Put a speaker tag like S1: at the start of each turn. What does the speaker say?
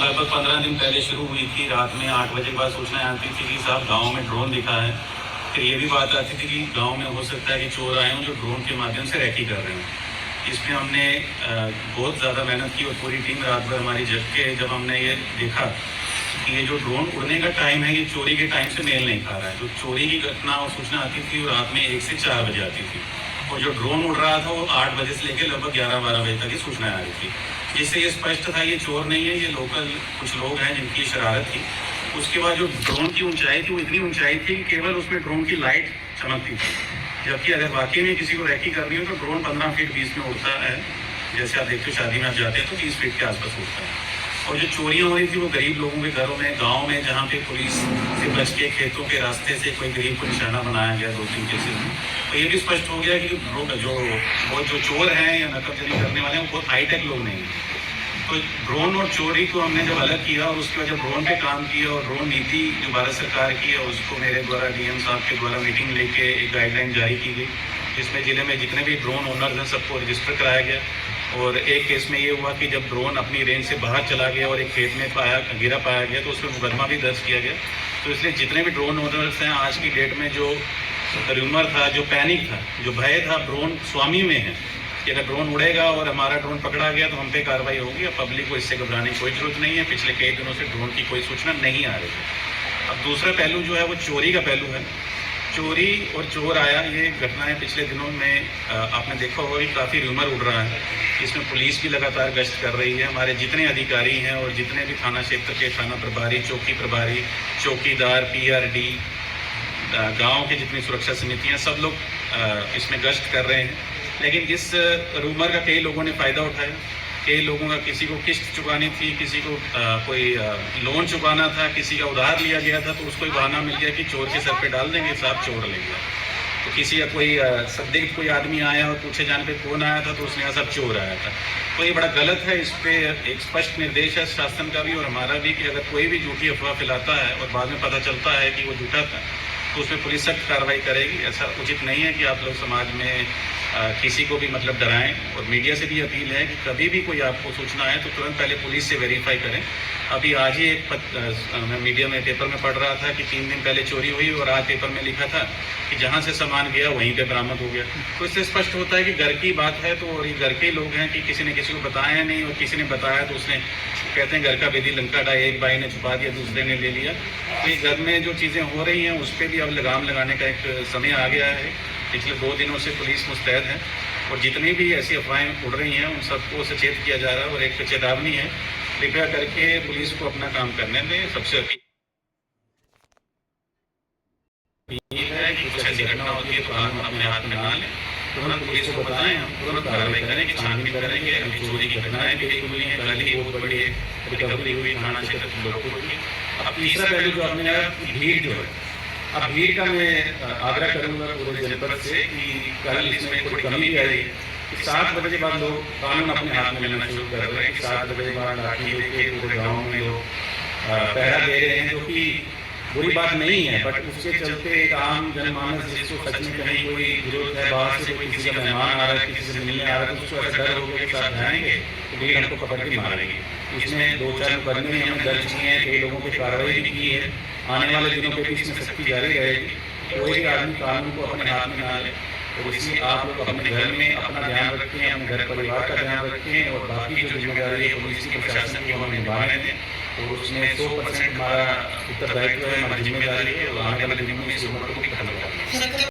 S1: लगभग 15 दिन पहले शुरू हुई थी। रात में 8 बजे के बाद सूचना आती थी कि साहब गांव में ड्रोन दिखा है। फिर ये भी बात आती थी कि गांव में हो सकता है कि चोर आए हों जो ड्रोन के माध्यम से रैकी कर रहे हों। इसमें हमने बहुत ज़्यादा मेहनत की और पूरी टीम रात भर हमारी जग के जब हमने ये देखा कि ये जो ड्रोन उड़ने का टाइम है ये चोरी के टाइम से मेल नहीं खा रहा है। जो चोरी की घटना और सूचना आती थी वो रात में 1 से 4 बजे आती थी और जो ड्रोन उड़ रहा था वो 8 बजे से लेकर लगभग 11-12 बजे तक की सूचना आ रही थी, जिससे ये स्पष्ट था ये चोर नहीं है, ये लोकल कुछ लोग हैं जिनकी शरारत थी। उसके बाद जो ड्रोन की ऊंचाई थी वो इतनी ऊंचाई थी कि केवल उसमें ड्रोन की लाइट चमकती थी, जबकि अगर वाकई में किसी को रैकी करनी हो तो ड्रोन 15 फीट 20 में उड़ता है। जैसे आप देखते हो शादी में आप जाते हैं तो 30 फीट के आसपास उड़ता है। और जो चोरियां हो रही थी वो गरीब लोगों के घरों में, गांव में, जहां पे पुलिस से बच के खेतों के रास्ते से कोई गरीब को निशाना बनाया गया 2-3 केसेस में। तो ये भी स्पष्ट हो गया कि जो चोर हैं या नकबजनी करने वाले हैं वो बहुत हाईटेक लोग नहीं हैं। तो ड्रोन और चोरी को हमने जब अलग किया और उसके बाद जब ड्रोन पे काम किया और ड्रोन नीति जो भारत सरकार की है उसको मेरे द्वारा डीएम साहब के द्वारा मीटिंग लेके एक गाइडलाइन जारी की गई, जिसमें जिले में जितने भी ड्रोन ओनर्स हैं सबको रजिस्टर कराया गया। और एक केस में ये हुआ कि जब ड्रोन अपनी रेंज से बाहर चला गया और एक खेत में गिरा पाया गया तो उसमें मुकदमा भी दर्ज किया गया। तो इसलिए जितने भी ड्रोन ओनर्स हैं आज की डेट में जो र्यूमर था, जो पैनिक था, जो भय था ड्रोन स्वामी में है कि अगर ड्रोन उड़ेगा और हमारा ड्रोन पकड़ा गया तो हम पे कार्रवाई होगी। अब पब्लिक को इससे घबराने की कोई जरूरत नहीं है। पिछले कई दिनों से ड्रोन की कोई सूचना नहीं आ रही है। अब दूसरा पहलू जो है वो चोरी का पहलू है। चोरी और चोर आया ये घटनाएं पिछले दिनों में आपने देखा होगा कि काफ़ी र्यूमर उड़ रहा है। इसमें पुलिस भी लगातार गश्त कर रही है। हमारे जितने अधिकारी हैं और जितने भी थाना क्षेत्र के थाना प्रभारी, चौकी प्रभारी, चौकीदार, पीआरडी, गांव के जितनी सुरक्षा समितियां, सब लोग इसमें गश्त कर रहे हैं। लेकिन इस रूमर का कई लोगों ने फ़ायदा उठाया। कई लोगों का किसी को किस्त चुकानी थी, किसी को कोई लोन चुकाना था, किसी का उधार लिया गया था, तो उसको ही बहाना मिल गया कि चोर के सर पे डाल देंगे, साहब चोर लेंगे। तो किसी का कोई संदिग्ध कोई आदमी आया और पूछे जाने पे कौन आया था तो उसने कहा सब चोर आया था। तो ये बड़ा गलत है। इस पे एक स्पष्ट निर्देश है शासन का भी और हमारा भी कि अगर कोई भी झूठी अफवाह फैलाता है और बाद में पता चलता है कि वो झूठा था तो उसमें पुलिस सख्त कार्रवाई करेगी। ऐसा उचित नहीं है कि आप लोग समाज में किसी को भी मतलब डराएं। और मीडिया से भी अपील है कि कभी भी कोई आपको सूचना है तो तुरंत पहले पुलिस से वेरीफाई करें। अभी आज ही मैं मीडिया में पेपर में पढ़ रहा था कि 3 दिन पहले चोरी हुई और आज पेपर में लिखा था कि जहां से सामान गया वहीं पे बरामद हो गया। तो इससे स्पष्ट होता है कि घर की बात है तो और ये घर के लोग हैं कि किसी ने किसी को बताया नहीं और किसी ने बताया तो उसने कहते हैं घर का बेदी लंका डाय, एक भाई ने छुपा दिया दूसरे ने ले लिया। तो ये घर में जो चीज़ें हो रही हैं उस पर भी अब लगाम लगाने का एक समय आ गया है। पिछले 2 दिनों से पुलिस मुस्तैद है और जितनी भी ऐसी अफवाहें उड़ रही हैं उन सबको सचेत किया जा रहा है और एक चेतावनी है, कृपया करके पुलिस को अपना काम करने दें। सबसे अपील है कि कुछ ऐसी घटना होती है तो कानून अपने हाथ में ना लें, तुरंत पुलिस को बताएं, हम तुरंत कार्रवाई करेंगे, छानबीन करेंगे। अभी चोरी की घटनाएं भी हुई हैं, कल ही बहुत बड़ी रिकवरी हुई थाना क्षेत्र लोगपुर की। अब तीसरा पहलू जो आपने भीड़ जो है, अब भीड़ का मैं आग्रह करूंगा पूरे जनपद से कि कल इसमें थोड़ी कमी भी आई कि 7 बजे बाद लोग कानून अपने हाथ में लेना शुरू कर रहे हैं कि 7 बजे बाद लाठी लेके पूरे गाँव में लोग पहरा दे रहे हैं, जो कि बुरी बात नहीं है। बट उसके चलते एक आम जनमानस जिसको सच में कहीं कोई जरूरत है, बाहर से कोई किसी का मेहमान आ रहा है, किसी से मिलने आ रहा है, तो उसको ऐसा डर हो गया कि साथ जाएंगे तो भीड़ हमको पकड़ के मारेंगे। इसमें 2-4 मुकदमे हमने दर्ज किए हैं, कई लोगों की कार्रवाई भी की है। आने वाले दिनों पे भी इसमें सख्ती जारी रहेगी। कोई भी आदमी कानून को अपने हाथ में ना ले और इसलिए आप लोग अपने घर में अपना ध्यान रखें, अपने घर परिवार का ध्यान रखें और बाकी जो जिम्मेदारी है पुलिस की प्रशासन की हमें निभाने दें। और उसमें 100% हमारा उत्तरदायित्व है, हमारी जिम्मेदारी है और आने वाले दिनों में इस उम्र को भी खत्म करना है।